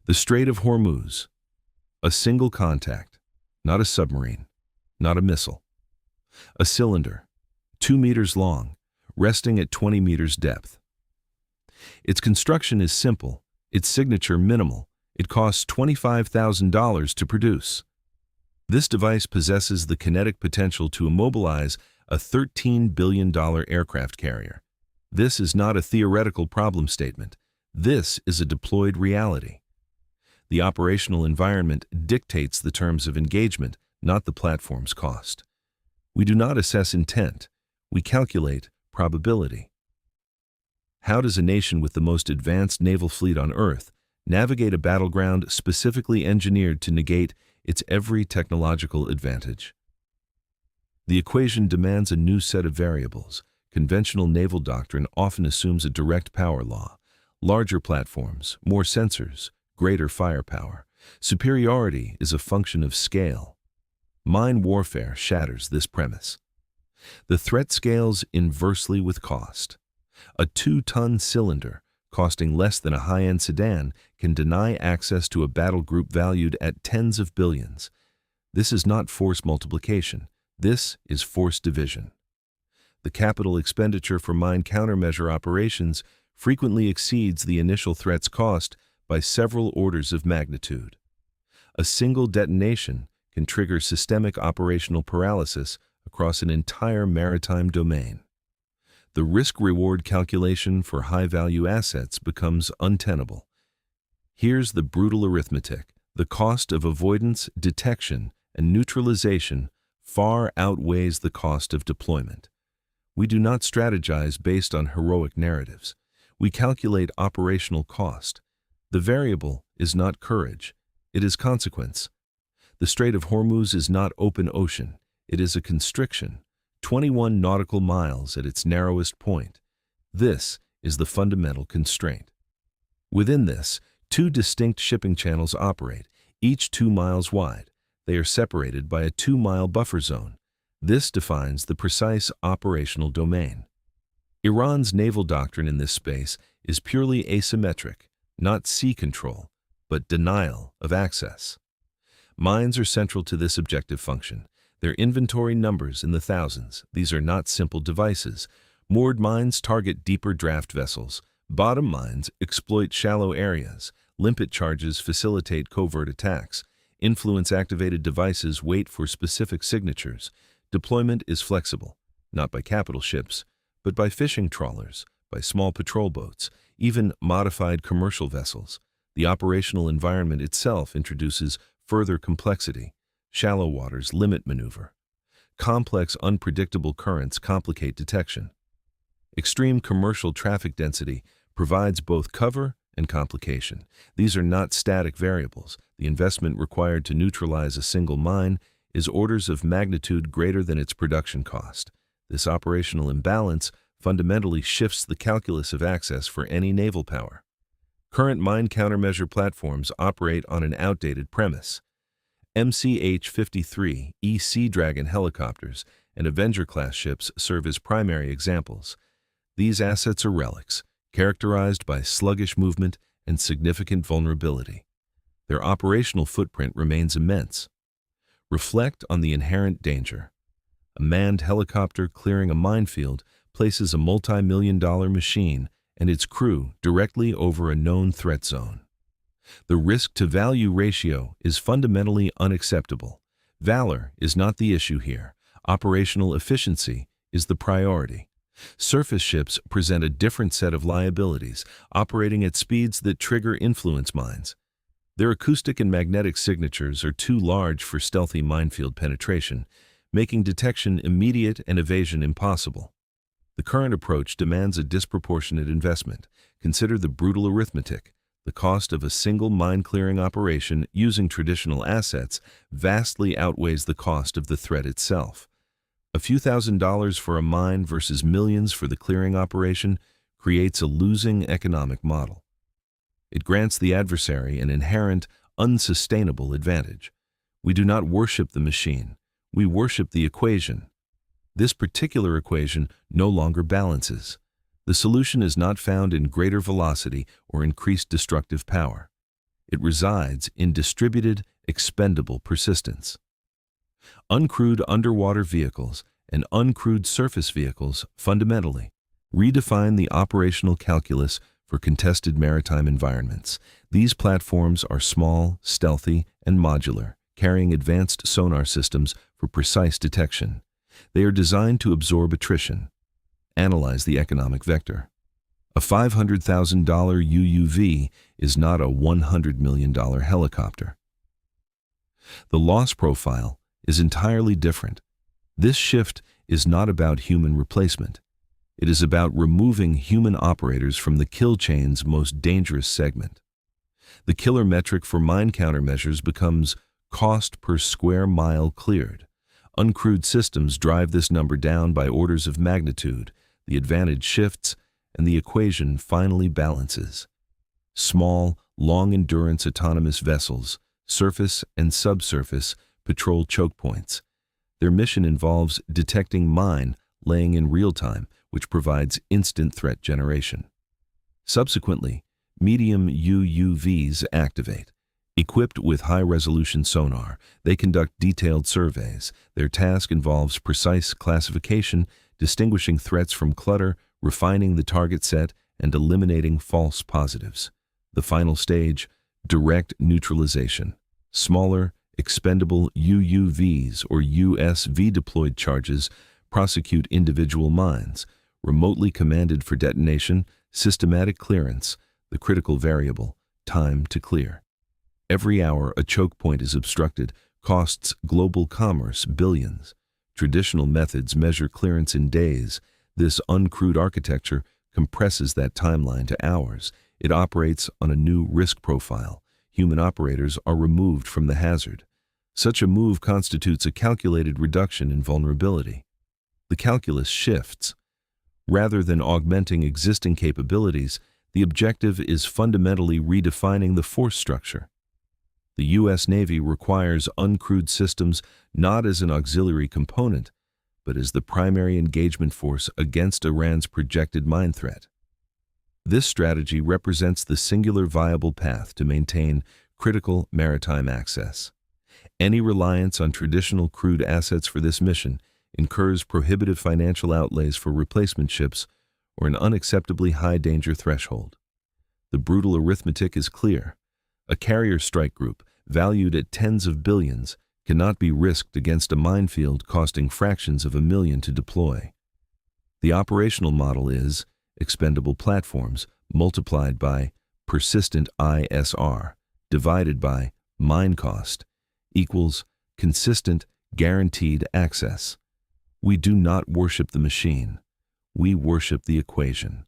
The Strait of Hormuz, a single contact, not a submarine, not a missile. A cylinder, 2 meters long, resting at 20 meters depth. Its construction is simple, its signature minimal. It costs $25,000 to produce. This device possesses the kinetic potential to immobilize a $13 billion aircraft carrier. This is not a theoretical problem statement. This is a deployed reality. The operational environment dictates the terms of engagement, not the platform's cost. We do not assess intent. We calculate probability. How does a nation with the most advanced naval fleet on Earth navigate a battleground specifically engineered to negate its every technological advantage? The equation demands a new set of variables. Conventional naval doctrine often assumes a direct power law. Larger platforms, more sensors, greater firepower. Superiority is a function of scale. Mine warfare shatters this premise. The threat scales inversely with cost. A 2-ton cylinder, costing less than a high-end sedan, can deny access to a battle group valued at tens of billions. This is not force multiplication. This is force division. The capital expenditure for mine countermeasure operations frequently exceeds the initial threat's cost by several orders of magnitude. A single detonation can trigger systemic operational paralysis across an entire maritime domain. The risk-reward calculation for high-value assets becomes untenable. Here's the brutal arithmetic. The cost of avoidance, detection, and neutralization far outweighs the cost of deployment. We do not strategize based on heroic narratives. We calculate operational cost. The variable is not courage, it is consequence. The Strait of Hormuz is not open ocean, it is a constriction, 21 nautical miles at its narrowest point. This is the fundamental constraint. Within this, 2 distinct shipping channels operate, each 2 miles wide. They are separated by a 2-mile buffer zone. This defines the precise operational domain. Iran's naval doctrine in this space is purely asymmetric, not sea control, but denial of access. Mines are central to this objective function. Their inventory numbers in the thousands. These are not simple devices. Moored mines target deeper draft vessels. Bottom mines exploit shallow areas. Limpet charges facilitate covert attacks. Influence-activated devices wait for specific signatures. Deployment is flexible, not by capital ships, but by fishing trawlers, by small patrol boats, even modified commercial vessels. The operational environment itself introduces further complexity. Shallow waters limit maneuver. Complex, unpredictable currents complicate detection. Extreme commercial traffic density provides both cover and complication. These are not static variables. The investment required to neutralize a single mine is orders of magnitude greater than its production cost. This operational imbalance fundamentally shifts the calculus of access for any naval power. Current mine countermeasure platforms operate on an outdated premise. MCH-53E Sea Dragon helicopters and Avenger-class ships serve as primary examples. These assets are relics, characterized by sluggish movement and significant vulnerability. Their operational footprint remains immense. Reflect on the inherent danger. A manned helicopter clearing a minefield places a multi-million-dollar machine and its crew directly over a known threat zone. The risk-to-value ratio is fundamentally unacceptable. Valor is not the issue here. Operational efficiency is the priority. Surface ships present a different set of liabilities, operating at speeds that trigger influence mines. Their acoustic and magnetic signatures are too large for stealthy minefield penetration, making detection immediate and evasion impossible. The current approach demands a disproportionate investment. Consider the brutal arithmetic. The cost of a single mine-clearing operation using traditional assets vastly outweighs the cost of the threat itself. A few $1,000s for a mine versus millions for the clearing operation creates a losing economic model. It grants the adversary an inherent, unsustainable advantage. We do not worship the machine. We worship the equation. This particular equation no longer balances. The solution is not found in greater velocity or increased destructive power. It resides in distributed, expendable persistence. Uncrewed underwater vehicles and uncrewed surface vehicles fundamentally redefine the operational calculus for contested maritime environments. These platforms are small, stealthy, and modular, carrying advanced sonar systems for precise detection. They are designed to absorb attrition. Analyze the economic vector. A $500,000 UUV is not a $100 million helicopter. The loss profile is entirely different. This shift is not about human replacement. It is about removing human operators from the kill chain's most dangerous segment. The killer metric for mine countermeasures becomes cost per square mile cleared. Uncrewed systems drive this number down by orders of magnitude. The advantage shifts, and the equation finally balances. Small, long-endurance autonomous vessels, surface and subsurface, patrol choke points. Their mission involves detecting mine laying in real time, which provides instant threat generation. Subsequently, medium UUVs activate. Equipped with high-resolution sonar, they conduct detailed surveys. Their task involves precise classification, distinguishing threats from clutter, refining the target set, and eliminating false positives. The final stage, direct neutralization. Smaller, expendable UUVs or USV-deployed charges prosecute individual mines, remotely commanded for detonation, systematic clearance, the critical variable, time to clear. Every hour a choke point is obstructed costs global commerce billions. Traditional methods measure clearance in days. This uncrewed architecture compresses that timeline to hours. It operates on a new risk profile. Human operators are removed from the hazard. Such a move constitutes a calculated reduction in vulnerability. The calculus shifts. Rather than augmenting existing capabilities, the objective is fundamentally redefining the force structure. The U.S. Navy requires uncrewed systems not as an auxiliary component, but as the primary engagement force against Iran's projected mine threat. This strategy represents the singular viable path to maintain critical maritime access. Any reliance on traditional crewed assets for this mission incurs prohibitive financial outlays for replacement ships or an unacceptably high danger threshold. The brutal arithmetic is clear. A carrier strike group, valued at tens of billions, cannot be risked against a minefield costing fractions of a million to deploy. The operational model is expendable platforms multiplied by persistent ISR divided by mine cost equals consistent, guaranteed access. We do not worship the machine. We worship the equation.